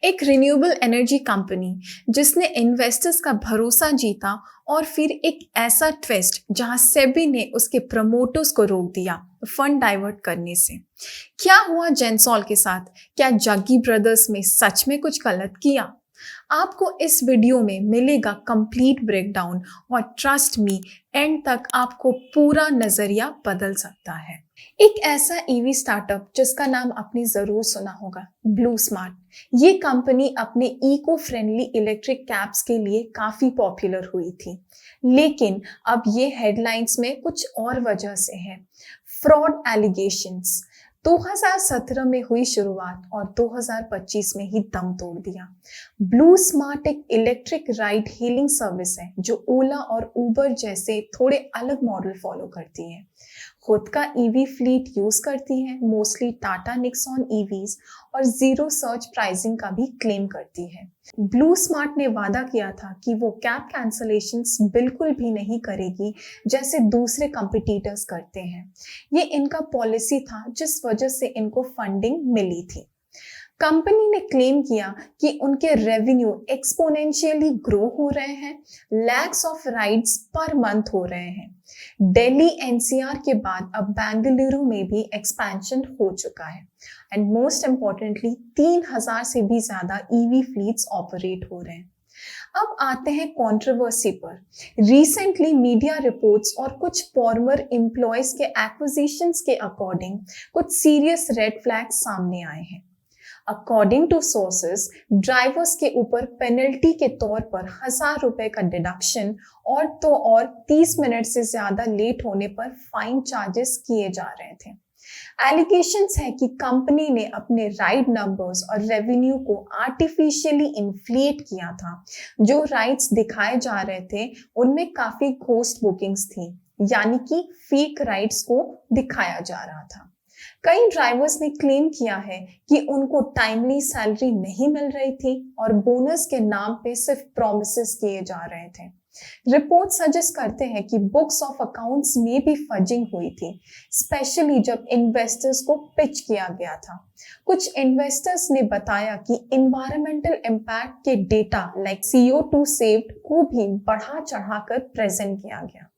एक renewable energy company जिसने investors का भरोसा जीता और फिर एक ऐसा ट्विस्ट जहां सेबी ने उसके प्रमोटर्स को रोक दिया फंड डाइवर्ट करने से। क्या हुआ जेंसॉल के साथ? क्या जग्गी ब्रदर्स में सच में कुछ गलत किया? आपको इस वीडियो में मिलेगा कंप्लीट ब्रेकडाउन और ट्रस्ट मी, एंड तक आपको पूरा नजरिया बदल सकता है। एक ऐसा ईवी स्टार्टअप जिसका नाम आपने जरूर सुना होगा, ब्लू स्मार्ट। ये कंपनी अपने इको फ्रेंडली इलेक्ट्रिक कैब्स के लिए काफी पॉपुलर हुई थी, लेकिन अब ये हेडलाइंस में कुछ और वजह से है। Fraud allegations. 2017 में हुई शुरुआत और 2025 में ही दम तोड़ दिया। ब्लू स्मार्ट एक इलेक्ट्रिक राइड हेलिंग सर्विस है जो ओला और उबर जैसे थोड़े अलग मॉडल फॉलो करती है। खुद का ईवी फ्लीट यूज करती है, मोस्टली टाटा निक्सॉन ईवीज, और जीरो सर्च प्राइसिंग का भी क्लेम करती है। ब्लू स्मार्ट ने वादा किया था कि वो कैब कैंसलेशंस बिल्कुल भी नहीं करेगी जैसे दूसरे कंपटीटर्स करते हैं। ये इनका पॉलिसी था जिस वजह से इनको फंडिंग मिली थी। कंपनी ने क्लेम किया कि उनके रेवेन्यू एक्सपोनेंशियली ग्रो हो रहे हैं, lakhs of rides per month हो रहे हैं। दिल्ली एनसीआर के बाद अब बेंगलुरु में भी एक्सपेंशन हो चुका है, एंड मोस्ट इंपॉर्टेंटली 3000 से भी ज्यादा ईवी फ्लीट्स ऑपरेट हो रहे हैं। अब आते हैं कंट्रोवर्सी पर। रिसेंटली मीडिया रिपोर्ट्स और कुछ फॉर्मर एम्प्लॉयज के एक्विजिशंस के अकॉर्डिंग कुछ सीरियस रेड फ्लैग्स सामने आए हैं। अकॉर्डिंग टू सोर्सेस, ड्राइवर्स के ऊपर पेनल्टी के तौर पर ₹1000 का डिडक्शन और 30 मिनट से ज्यादा लेट होने पर फाइन चार्जेस किए जा रहे थे। एलिगेशंस है कि कंपनी ने अपने राइड नंबर्स और रेवेन्यू को आर्टिफिशियली इन्फ्लेट किया था। जो राइड्स दिखाए जा रहे थे उनमें काफी घोस्ट बुकिंग्स थी, यानी कि फेक राइड्स को दिखाया जा रहा था। कई ड्राइवर्स ने क्लेम किया है कि उनको टाइमली सैलरी नहीं मिल रही थी और बोनस के नाम पे सिर्फ प्रॉमिसेस किए जा रहे थे। रिपोर्ट सजेस्ट करते हैं कि बुक्स ऑफ अकाउंट्स में भी फजिंग हुई थी, स्पेशली जब इन्वेस्टर्स को पिच किया गया था। कुछ इन्वेस्टर्स ने बताया कि इन्वायरमेंटल इम्पैक्ट के डेटा लाइक CO2 सेव्ड को भी बढ़ा चढ़ाकर प्रेजेंट किया गया।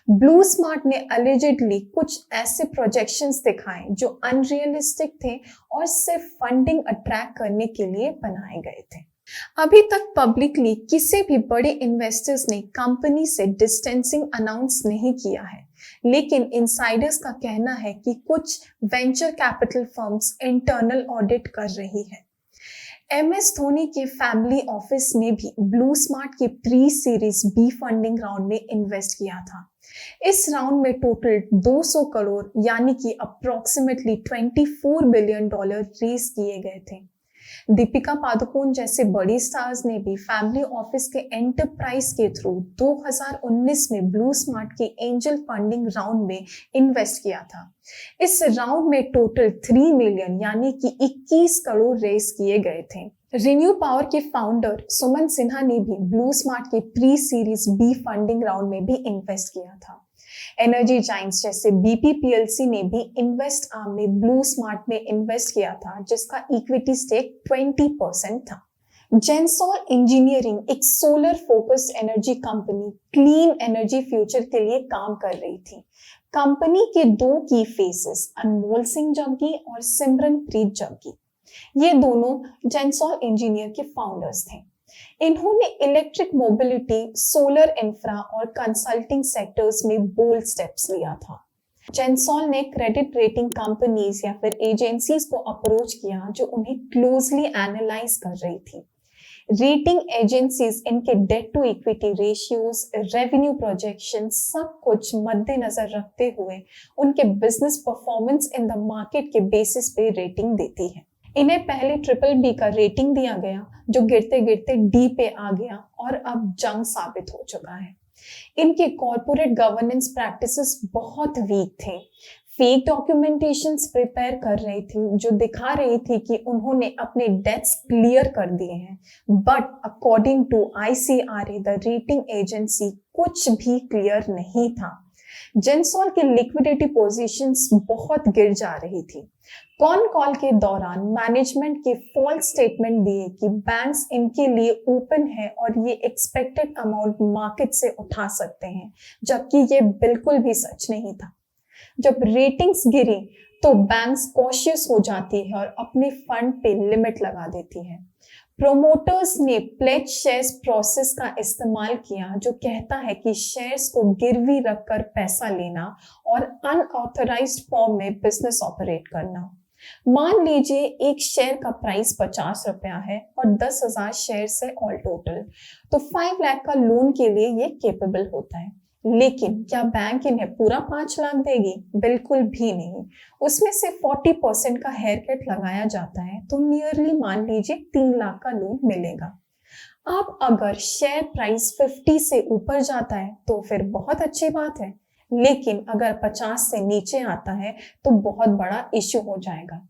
ब्लू स्मार्ट ने अलिजिडली कुछ ऐसे प्रोजेक्शंस दिखाए जो अनरियलिस्टिक थे और सिर्फ फंडिंग अट्रैक्ट करने के लिए बनाए गए थे। अभी तक पब्लिकली किसी भी बड़े इन्वेस्टर्स ने कंपनी से डिस्टेंसिंग अनाउंस नहीं किया है, लेकिन इनसाइडर्स का कहना है कि कुछ venture capital firms internal audit कर रही है। MS धोनी के फैमिली ऑफिस ने भी ब्लू स्मार्ट की pre series B funding round में इन्वेस्ट किया था। इस राउंड में टोटल 200 करोड़ यानी कि अप्रोक्सीमेटली $24 बिलियन रेज किए गए थे। दीपिका पादुकोण जैसे बड़ी स्टार्स ने भी फैमिली ऑफिस के एंटरप्राइज के थ्रू 2019 में ब्लू स्मार्ट की एंजल फंडिंग राउंड में इन्वेस्ट किया था। इस राउंड में टोटल 3 मिलियन यानी कि 21 करोड़ रेज किए गए थे। रिन्यू पावर के फाउंडर सुमन सिन्हा ने भी ब्लू स्मार्ट के pre series B funding round में भी इन्वेस्ट किया था। एनर्जी जाइंट्स जैसे BP PLC ने भी इन्वेस्ट आर्म में ब्लू स्मार्ट में इन्वेस्ट किया था, जिसका इक्विटी स्टेक 20% था। जेंसॉल इंजीनियरिंग एक solar focused energy company clean energy future के लिए काम कर रही थी। कंपनी के 2 की फेसेस अनमोल सिंह जग्गी और सिमरनप्रीत जग्गी, ये दोनों जेंसॉल इंजीनियर के फाउंडर्स थे। इन्होंने इलेक्ट्रिक मोबिलिटी, सोलर इंफ्रा और कंसल्टिंग सेक्टर्स में बोल्ड स्टेप्स लिया था। जेंसॉल ने क्रेडिट रेटिंग कंपनीज या फिर एजेंसीज को अप्रोच किया जो उन्हें क्लोजली एनालाइज कर रही थी। रेटिंग एजेंसीज इनके debt to equity ratios, revenue projection सब कुछ मद्देनजर रखते हुए उनके business performance in the market के बेसिस पे रेटिंग देती है। इन्हें पहले BBB का रेटिंग दिया गया जो गिरते गिरते D पे आ गया और अब जंग साबित हो चुका है। इनके कॉर्पोरेट गवर्नेंस प्रैक्टिसेस बहुत वीक थे। फेक डॉक्यूमेंटेशंस प्रिपेयर कर रही थी जो दिखा रही थी कि उन्होंने अपने डेट्स क्लियर कर दिए हैं, but according to ICRA the rating agency कुछ भी क्लियर नहीं था। जेंसॉल की लिक्विडिटी पोजीशंस बहुत गिर जा रही थी। कॉन कॉल के दौरान मैनेजमेंट के फॉल्स स्टेटमेंट दिए कि बैंक्स इनके लिए ओपन है और ये एक्सपेक्टेड अमाउंट मार्केट से उठा सकते हैं, जबकि ये बिल्कुल भी सच नहीं था। जब रेटिंग्स गिरी तो बैंक्स कॉशियस हो जाती है और अपने फंड पे लिमिट लगा देती है। प्रोमोटर्स ने प्लेज शेयर्स प्रोसेस का इस्तेमाल किया, जो कहता है कि शेयर्स को गिरवी रखकर पैसा लेना और अनऑथराइज्ड फॉर्म में बिजनेस ऑपरेट करना। मान लीजिए एक शेयर का प्राइस 50 रुपया है और 10,000 शेयर है ऑल टोटल, तो 5 लाख का लोन के लिए ये केपेबल होता है। लेकिन क्या बैंक इन्हें पूरा 5 लाख देगी? बिल्कुल भी नहीं। उसमें से 40% का हेयर कट लगाया जाता है, तो नियरली मान लीजिए 3 लाख का लोन मिलेगा। अब अगर शेयर प्राइस 50 से ऊपर जाता है तो फिर बहुत अच्छी बात है, लेकिन अगर 50 से नीचे आता है तो बहुत बड़ा इश्यू हो जाएगा।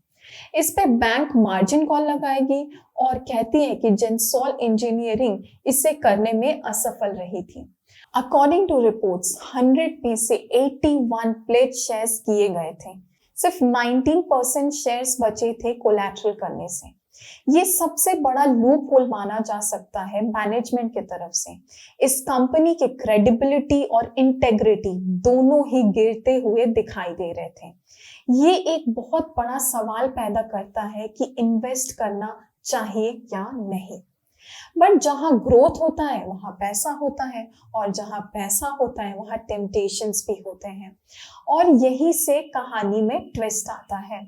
इस पे बैंक मार्जिन कॉल लगाएगी और कहती है कि जेंसॉल इंजीनियरिंग इसे करने में असफल रही थी। अकॉर्डिंग टू रिपोर्ट्स 100 में से 81 प्लेज शेयर्स किए गए थे। सिर्फ 19% शेयर्स बचे थे कोलैटरल करने से। ये सबसे बड़ा लूप होल माना जा सकता है मैनेजमेंट की तरफ से। इस कंपनी की क्रेडिबिलिटी और इंटेग्रिटी दोनों ही गिरते हुए दिखाई दे रहे थे। ये एक बहुत बड़ा सवाल पैदा करता है कि इन्वेस्ट करना चाहिए या नहीं। बट जहां ग्रोथ होता है वहां पैसा होता है, और जहां पैसा होता है वहां टेम्पटेशंस भी होते हैं, और यही से कहानी में ट्विस्ट आता है।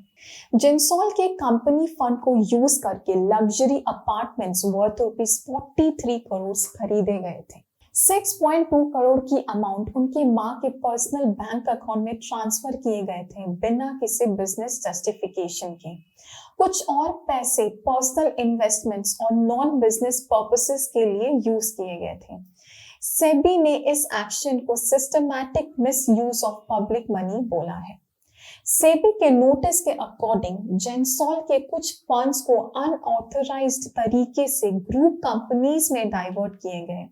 जेंसॉल के कंपनी फंड को यूज करके लग्जरी अपार्टमेंट्स वर्थ ₹43 करोड़ खरीदे गए थे। 6.2 करोड़ की अमाउंट उनकी मां के पर्सनल बैंक अकाउंट में ट्रांसफर किए गए थे बिना किसी बिजनेस जस्टिफिकेशन के। कुछ और पैसे पर्सनल इन्वेस्टमेंट्स और नॉन बिजनेस पर्पसेस के लिए यूज किए गए थे। सेबी ने इस एक्शन को systematic misuse of public money बोला है। सेबी के नोटिस के अकॉर्डिंग जेंसॉल के कुछ फंड्स को अनऑथराइज्ड तरीके से ग्रुप कंपनीज में डाइवर्ट किए गए,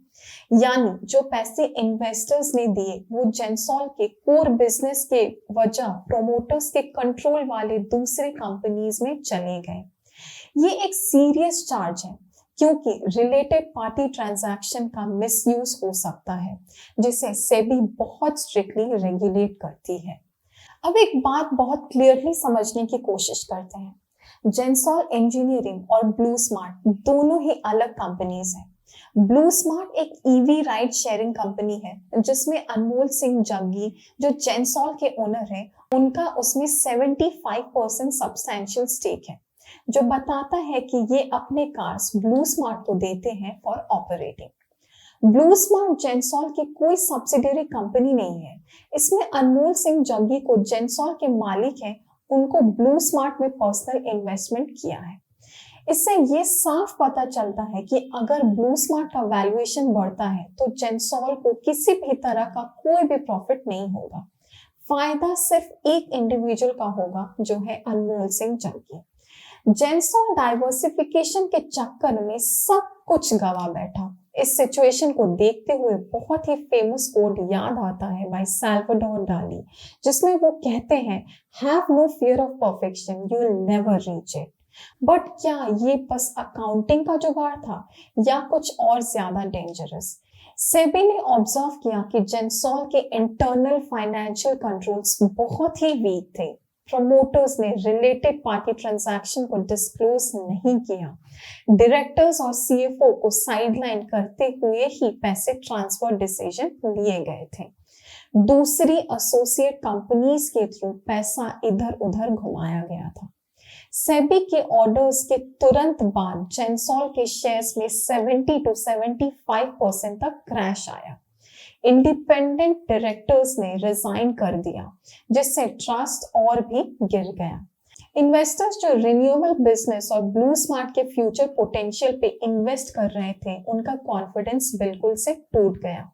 यानी जो पैसे इन्वेस्टर्स ने दिए वो जेंसॉल के कोर बिजनेस के वजह प्रोमोटर्स के कंट्रोल वाले दूसरे कंपनीज में चले गए। ये एक सीरियस चार्ज है, क्योंकि रिलेटेड पार्टी ट्रांजैक्शन का मिसयूज हो सकता है, जिसे सेबी बहुत स्ट्रिक्टली रेगुलेट करती है। अब एक बात बहुत क्लियरली समझने की कोशिश करते हैं। जेंसॉल इंजीनियरिंग और ब्लू स्मार्ट दोनों ही अलग कंपनीज हैं। ब्लू स्मार्ट एक ईवी राइड शेयरिंग कंपनी है, जिसमें अनमोल सिंह जग्गी जो जेंसॉल के ओनर हैं, उनका उसमें 75% सब्सटैंशियल स्टेक है, जो बताता है कि ये अपने कार्स ब्लू स्मार्ट को देते हैं फॉर ऑपरेटिंग। ब्लू स्मार्ट जेंसॉल की कोई सब्सिडियरी कंपनी नहीं है। इसमें अनमोल सिंह जग्गी को जेंसॉल के मालिक हैं, उनको ब्लू स्मार्ट में पर्सनल इन्वेस्टमेंट किया है। इससे ये साफ पता चलता है कि अगर ब्लू स्मार्ट का वैल्यूएशन बढ़ता है तो जेंसॉल को किसी भी तरह का कोई भी प्रॉफिट नहीं होगा। फायदा सिर्फ एक इंडिविजुअल का होगा, जो है अनमोल सिंह जग्गी। जेंसॉल डाइवर्सिफिकेशन के चक्कर में सब कुछ गवा बैठा। इस सिचुएशन को देखते हुए बहुत ही फेमस कोट याद आता है बाय सैल्वाडोर डाली, जिसमें वो कहते हैं, have no fear of perfection, you will never reach it. But क्या ये बस अकाउंटिंग का जुगाड़ था या कुछ और ज्यादा डेंजरस? सेबी ने ऑब्जर्व किया कि जेंसॉल के इंटरनल फाइनेंशियल कंट्रोल्स बहुत ही वीक थे। प्रमोटर्स ने रिलेटेड पार्टी ट्रांजैक्शन को डिस्क्लोज नहीं किया। डायरेक्टर्स और सीएफओ को साइडलाइन करते हुए ही पैसे ट्रांसफर डिसीजन लिए गए थे। दूसरी एसोसिएट कंपनीज के थ्रू पैसा इधर उधर घुमाया गया था। सेबी के ऑर्डर्स के तुरंत बाद जेंसॉल के शेयर्स में 70 to 75% तक क्रैश आया। इंडिपेंडेंट डायरेक्टर्स ने रिजाइन कर दिया, जिससे ट्रस्ट और भी गिर गया। इन्वेस्टर्स जो रिन्यूएबल बिजनेस और ब्लू स्मार्ट के फ्यूचर पोटेंशियल पे इन्वेस्ट कर रहे थे, उनका कॉन्फिडेंस बिल्कुल से टूट गया।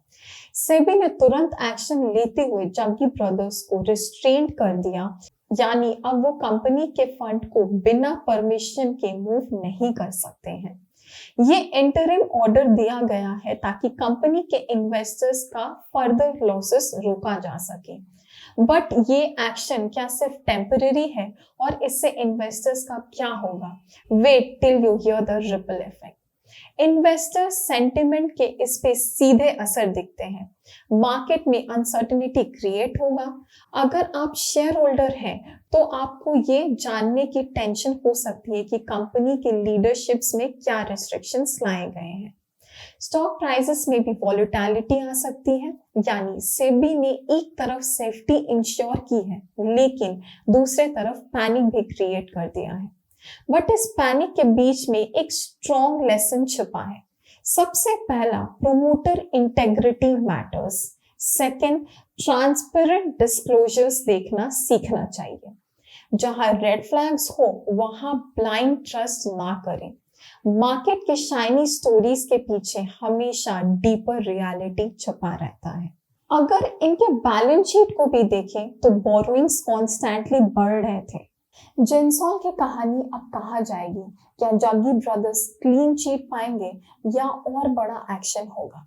सेबी ने तुरंत एक्शन लेते हुए जग्गी ब्रदर्स को रिस्ट्रेंट कर दिया, यानी अब वो कंपनी के फंड को बिना परमिशन के मूव नहीं कर सकते हैं। ये इंटरिम ऑर्डर दिया गया है ताकि कंपनी के इन्वेस्टर्स का फर्दर लॉसेस रोका जा सके। बट ये एक्शन क्या सिर्फ टेम्पररी है और इससे इन्वेस्टर्स का क्या होगा? Wait till you hear the ripple effect. Investor sentiment के इस पे सीधे असर दिखते हैं। मार्केट में अनसर्टेनिटी क्रिएट होगा। अगर आप शेयर होल्डर हैं तो आपको ये जानने की टेंशन हो सकती है कि कंपनी के लीडरशिप्स में क्या रेस्ट्रिक्शंस लाए गए हैं। स्टॉक प्राइसेस में भी वॉलेटिलिटी आ सकती है, यानी सेबी ने एक तरफ सेफ्टी इंश्योर की है लेकिन दूसरे तरफ पैनिक भी क्रिएट कर दिया है। बट इस पैनिक के बीच में एक स्ट्रॉन्ग लेसन छिपा है। सबसे पहला, promoter integrity matters. Second, transparent disclosures देखना सीखना चाहिए। जहां रेड फ्लैग्स हो वहां ब्लाइंड ट्रस्ट ना करें। मार्केट के शाइनी स्टोरीज के पीछे हमेशा डीपर रियलिटी छुपा रहता है। अगर इनके बैलेंस शीट को भी देखें तो बोरोइंग्स कॉन्स्टेंटली बढ़ रहे थे। जेंसॉल की कहानी अब कहाँ जाएगी? क्या जग्गी ब्रदर्स क्लीन चीट पाएंगे या और बड़ा एक्शन होगा?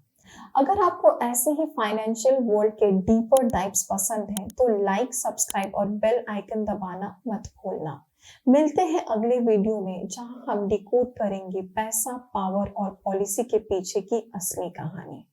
अगर आपको ऐसे ही फाइनेंशियल वर्ल्ड के डीपर डाइव्स पसंद हैं तो लाइक, सब्सक्राइब और बेल आइकन दबाना मत भूलना। मिलते हैं अगले वीडियो में जहां हम डिकोड करेंगे पैसा, पावर और पॉलिसी के पीछे की असली कहानी।